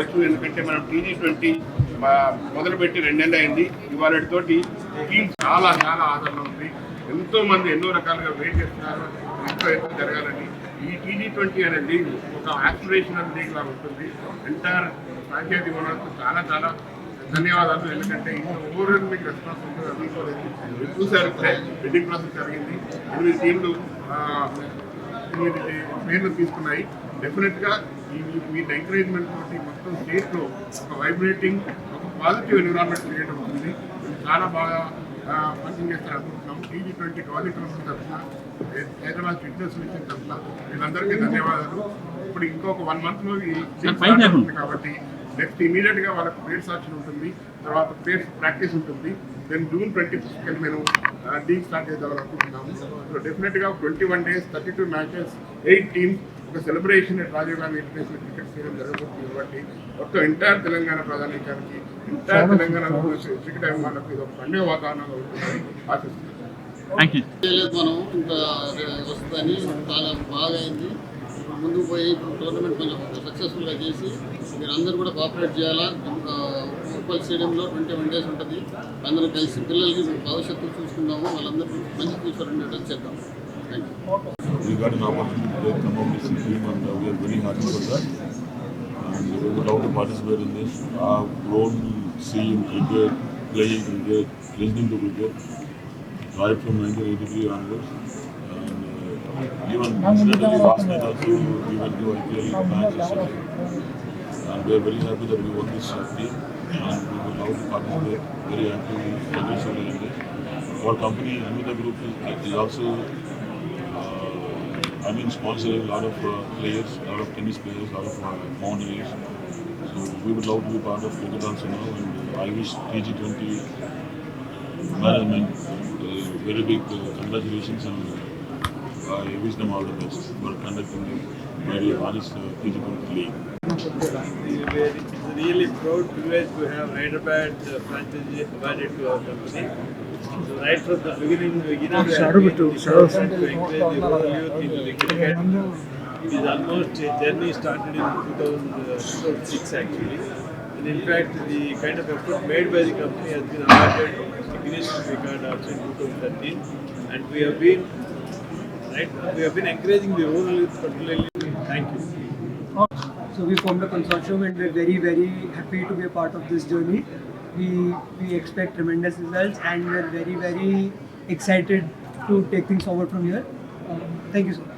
చెప్పుకోవచ్చు. ఎందుకంటే మనం TG20 మొదలుపెట్టి 2 నెలలు అయింది. ఇవాళతోటి టీం చాలా చాలా ఆదరణ ఉంది. ఎంతో మంది ఎన్నో రకాలుగా వెయిట్ చేస్తున్నారు ఎంతో జరగాలని. ఈ TG20 అనే లీగ్ ఒక ఆస్పిరేషనల్ లీగ్ లాగా ఉంటుంది. ఎంటైర్ ఫ్రాంచైజీ ఓనర్స్ చాలా చాలా ధన్యవాదాలు. ఎందుకంటే ఓవరాల్మిక్ రెస్పాన్స్ ఉంటుంది. చూసారు ఇప్పుడే బిడ్డింగ్ ప్రాసెస్ జరిగింది. 8 టీంలు 8 పేర్లు తీసుకున్నాయి. డెఫినెట్గా వీటి ఎంకరేజ్మెంట్ తోటి మొత్తం స్టేట్లో ఒక వైబ్రేటింగ్ ఒక పాజిటివ్ ఎన్విరాన్మెంట్ క్రియేట్ అవుతుంది. చాలా బాగా పనిచేస్తారు చేస్తారు అనుకుంటున్నాము. TG20 గవర్నమెంట్ కౌన్సిల్ తరఫున, హైదరాబాద్ ఫిట్నెస్ మిషన్ తరఫున వీళ్ళందరికీ ధన్యవాదాలు. ఇప్పుడు ఇంకొక 1 monthలో ఉంటుంది కాబట్టి నెక్స్ట్ ఇమీడియట్గా వాళ్ళకి ప్లేయర్ సెలక్షన్ ఉంటుంది, తర్వాత ప్లేయర్స్ ప్రాక్టీస్ ఉంటుంది. దెన్ June 25th మేము లీగ్ స్టార్ట్ చేద్దామని అనుకుంటున్నాము. సో డెఫినెట్గా 21 days 32 matches 8 teams ఒక celebration Rajiv Gandhi international cricket stadium జరగబోతుంది. కాబట్టి మొత్తం ఎంటైర్ తెలంగాణ ప్రధానికానికి, ఎంటైర్ తెలంగాణ క్రికెట్ అభిమానులకు ఇది ఒక పండుగ వాతావరణంగా ఉంటుందని ఆశిస్తున్నాను. మనం ఇంకా వస్తుందని చాలా బాగా అయింది. ముందుకు పోయి టోర్నమెంట్ కొంచెం సక్సెస్ఫుల్గా చేసి మీరు అందరూ కూడా కోఆపరేట్ చేయాలా. ఉప్పల్ స్టేడియంలో 21 days ఉంటుంది. అందరూ కలిసి పిల్లలకి భవిష్యత్తు చూసుకుందాము. వాళ్ళందరూ మంచి ఫ్యూచర్ ఉండేటట్టు చేద్దాం. Thank you. We got an opportunity to play some of this team and we are very happy for that. And we would love to participate in this. I've grown seeing cricket, playing cricket, listening to cricket right from 1983 onwards. And even last night also we went to IPL matches. And we are very happy that we won this team and we would love to participate very actively, aggressively in this. Our company, Anvita Group, is also sponsoring a lot of players, a lot of tennis players, a lot of founders. So we would love to be part of cricket also now, and I wish TG20 management very big congratulations, and I wish them all the best for conducting the very honest TG20 league. We are really proud privilege to have Hyderabad franchise added to our company. So right from the beginning, we have to encourage the whole youth into the cricket. It is almost a journey started in 2006 actually. And in fact, the kind of effort made by the company has been awarded the Guinness record also in 2013. And we have been encouraging the rural youth particularly. Thank you. So we formed a consortium and we're very, very happy to be a part of this journey. We expect tremendous results and we're very, very excited to take things forward from here. Thank you so much.